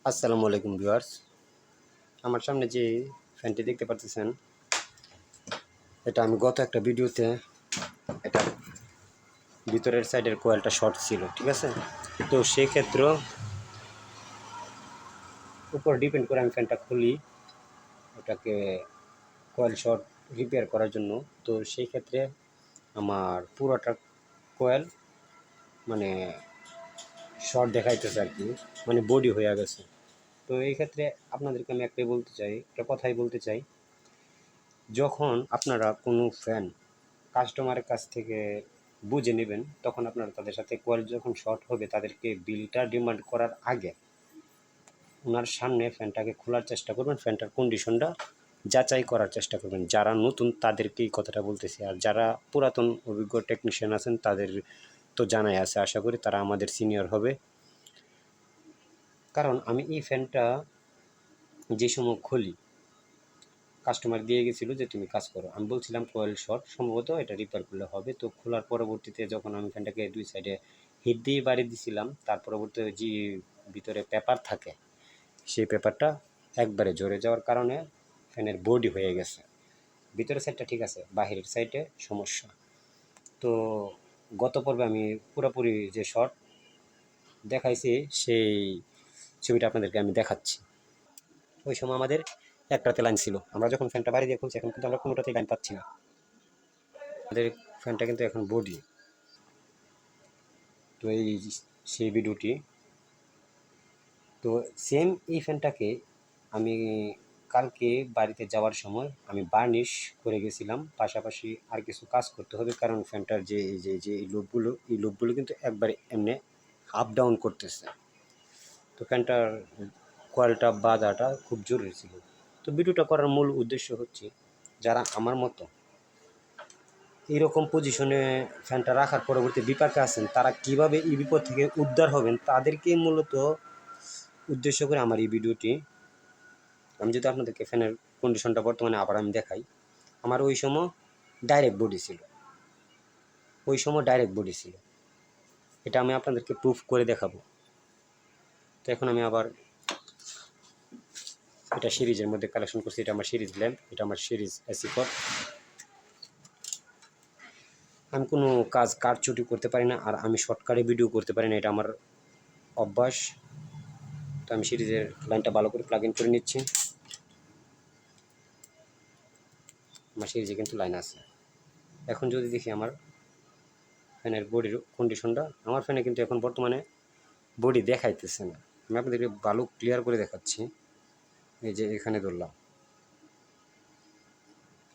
আসসালামু আলাইকুম ভিউয়ার্স। আমার সামনে যে ফ্যানটি দেখতে পাচ্ছেন, এটা আমি গত একটা ভিডিওতে এটা ভিতরের সাইডের কয়েলটা শর্ট ছিল, ঠিক আছে। তো সেই ক্ষেত্রে উপর ডিপেন্ড করে আমি ফ্যানটা খুলি ওটাকে কয়েল শর্ট রিপেয়ার করার জন্য। তো সেই ক্ষেত্রে আমার পুরোটা কয়েল মানে শর্ট দেখাইতেছে আর কি, মানে বডি হয়ে গেছে। তো এই ক্ষেত্রে আপনাদেরকে আমি একটা কথাই বলতে চাই, যখন আপনারা কোনো ফ্যান কাস্টমারের কাছ থেকে বুঝে নেবেন, তখন আপনারা তাদের সাথে কয়েল যখন শর্ট হবে তাদেরকে বিলটা ডিমান্ড করার আগে ওনার সামনে ফ্যানটাকে খোলার চেষ্টা করবেন, ফ্যানটার কন্ডিশনটা যাচাই করার চেষ্টা করবেন। যারা নতুন তাদেরকেই কথাটা বলতেছি, আর যারা পুরাতন অভিজ্ঞ টেকনিশিয়ান আছেন তাদের তো জানাই আছে, আশা করি তারা আমাদের সিনিয়র হবে। কারণ আমি এই ফ্যানটা যে সময় খুলি, কাস্টমার দিয়ে গেছিলো যে তুমি কাজ করো, আমি বলছিলাম কয়েল শর্ট, সম্ভবত এটা রিপেয়ার করলে হবে। তো খোলার পরবর্তীতে যখন আমি ফ্যানটাকে দুই সাইডে হিট দিয়ে বাড়ি দিছিলাম, তার পরবর্তীতে যে ভিতরে পেপার থাকে সেই পেপারটা একবারে ঝরে যাওয়ার কারণে ফ্যানের বডি হয়ে গেছে। ভিতরের সাইডটা ঠিক আছে, বাহিরের সাইডে সমস্যা। তো গত পর্বে আমি পুরোপুরি যে শর্ট দেখাইছি সেই ছবিটা আপনাদেরকে আমি দেখাচ্ছি। ওই সময় আমাদের একটাতে লাইন ছিল, আমরা যখন ফ্যানটা বাড়ি দিয়ে খুলছি এখন কিন্তু আমরা কোনোটাতেই লাইন পাচ্ছি না। আমাদের ফ্যানটা কিন্তু এখন বডি। তো এই সেই ভিডিওটি, তো সেম এই ফ্যানটাকে আমি কালকে বাড়িতে যাওয়ার সময় আমি বার্নিশ করে গেছিলাম, পাশাপাশি আর কিছু কাজ করতে হবে, কারণ ফ্যানটার যে এই লুপগুলো কিন্তু একবারে এমনি আপ ডাউন করতেছে। তো ফ্যানটার কয়েলটা বাঁধাটা খুব জরুরি ছিল। তো ভিডিওটা করার মূল উদ্দেশ্য হচ্ছে, যারা আমার মতো এইরকম পজিশনে ফ্যানটা রাখার পরবর্তী বিপাকে আছেন, তারা কিভাবে এই বিপদ থেকে উদ্ধার হবেন তাদেরকে মূলত উদ্দেশ্য করে আমার এই ভিডিওটি। আমি যদি আপনাদেরকে ফ্যানের কন্ডিশনটা বর্তমানে আবার আমি দেখাই, আমার ওই সময় ডাইরেক্ট বডি ছিল, এটা আমি আপনাদেরকে প্রুফ করে দেখাবো। তো এখন আমি আবার এটা সিরিজের মধ্যে কালেকশন করছি, এটা আমার সিরিজ ল্যাম্প, এটা আমার সিরিজ এসি কট। আমি কোনো কাজ কারচুটি করতে পারি না, আর আমি শর্টকাটে ভিডিও করতে পারি না, এটা আমার অভ্যাস। তো আমি সিরিজের লাইনটা ভালো করে প্লাগ ইন করে নিচ্ছি। আমার সিরিজে কিন্তু লাইন আছে। এখন যদি দেখি আমার ফ্যানের বডির কন্ডিশনটা, আমার ফ্যানে কিন্তু এখন বর্তমানে বডি দেখাইতেছে না। আমি আপনাদেরকে ভালো ক্লিয়ার করে দেখাচ্ছি। এই যে এখানে ধরলাম,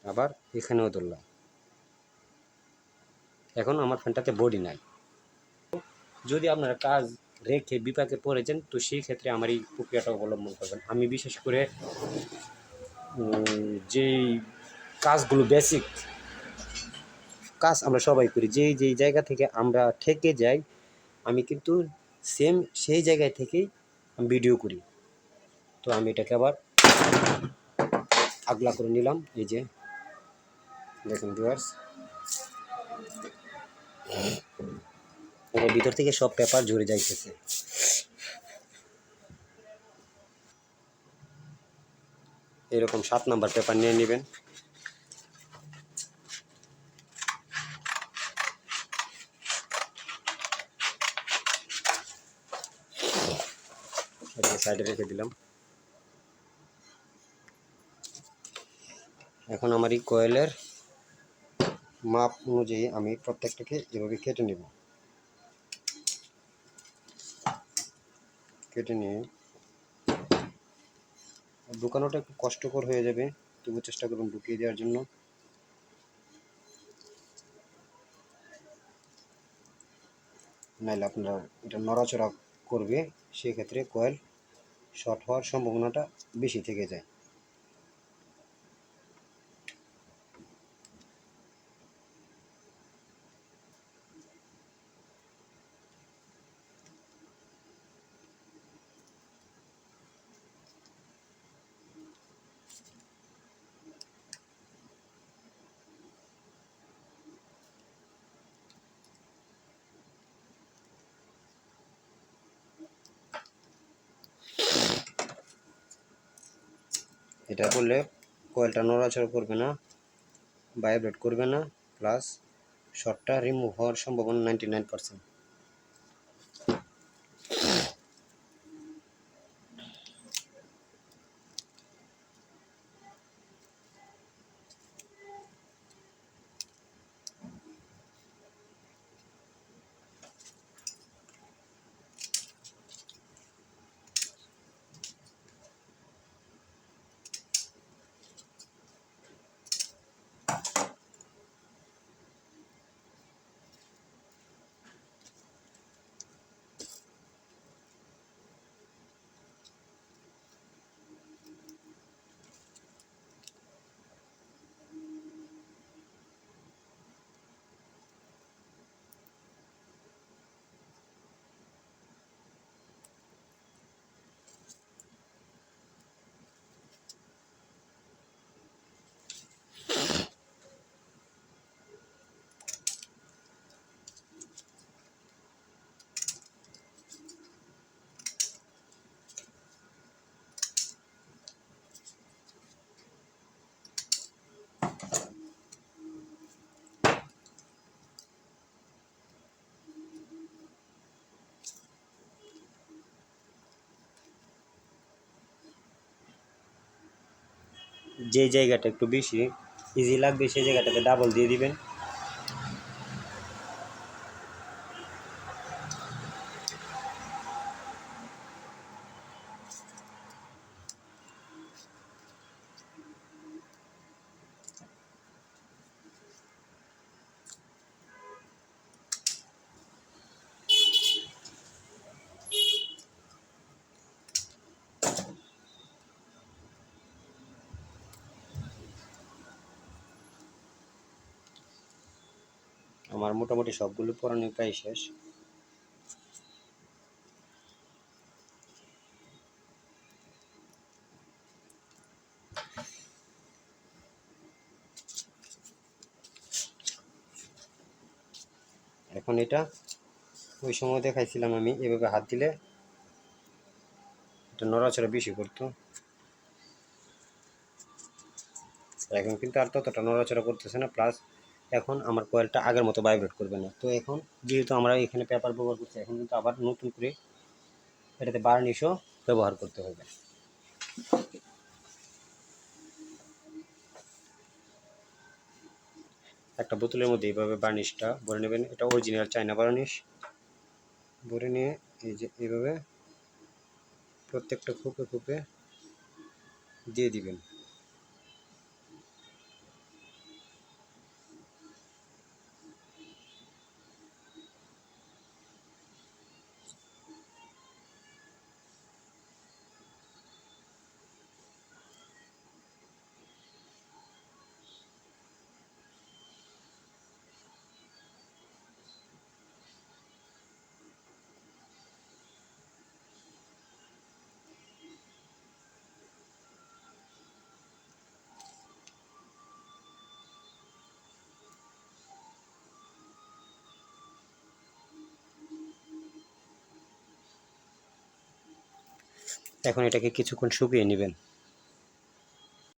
আবার এখানেও ধরলাম, এখন আমার ফ্যানটাতে বডি নাই। যদি আপনারা কাজ রেখে বিপাকে পড়েছেন, তো সেই ক্ষেত্রে আমার এই প্রক্রিয়াটা অবলম্বন করবেন। আমি বিশেষ করে যেই কাজগুলো বেসিক কাজ আমরা সবাই করি, যেই জায়গা থেকে আমরা ঠেকে যাই, আমি কিন্তু সেম সেই জায়গায় থেকেই আমি ভিডিও করি। তো আমি এটাকে আবার আগলা করে নিলাম। এই যে দেখুন ভিউয়ার্স, এর ভিতর থেকে সব পেপার ঝরে যাইতেছে। এরকম 7 নাম্বার পেপার নিয়ে নেবেন। এটাকে সাইডে রেখে দিলাম। এখন আমার এই কয়েলের মাপ অনুযায়ী আমি প্রত্যেকটাকে এভাবে কেটে নেব। কেটে নিয়ে ঢুকানোটা একটু কষ্টকর হয়ে যাবে, তবু চেষ্টা করুন ঢুকিয়ে দেওয়ার জন্য। নাইলে আপনারা এটা নড়াচড়া করবে, সেক্ষেত্রে কয়েল শর্ট হওয়ার সম্ভাবনাটা বেশি থেকে যায়। এটা করলে কয়েলটা নড়াচড়া করবে না, ভাইব্রেট করবে না, প্লাস শর্টটা রিমুভ হওয়ার সম্ভাবনা 99%। যে জায়গাটা একটু বেশি ইজি লাগবে সেই জায়গাটাতে ডাবল দিয়ে দিবেন। আমার মোটামুটি সবগুলো পড়ানো প্রায় শেষ। এখন এটা ওই সময় দেখাইছিলাম আমি এভাবে হাত দিলে এটা নড়াচড়া বেশি করতো, এখন কিন্তু আর ততটা নড়াচড়া করতেছে না। প্লাস এখন আমার কয়েলটা আগের মতো ভাইব্রেট করবে না। তো এখন যেহেতু আমরা এখানে পেপার ব্যবহার করছি, এখন কিন্তু আবার নতুন করে এটাতে বার্নিশও ব্যবহার করতে হবে। একটা বোতলের মধ্যে এইভাবে বার্নিশটা ভরে নেবেন। এটা অরিজিনাল চায়না বার্নিশ। ভরে নিয়ে এই যে এইভাবে প্রত্যেকটা খোপে খোপে দিয়ে দিবেন। এখন এটাকে কিছুক্ষণ শুকিয়ে নেবেন।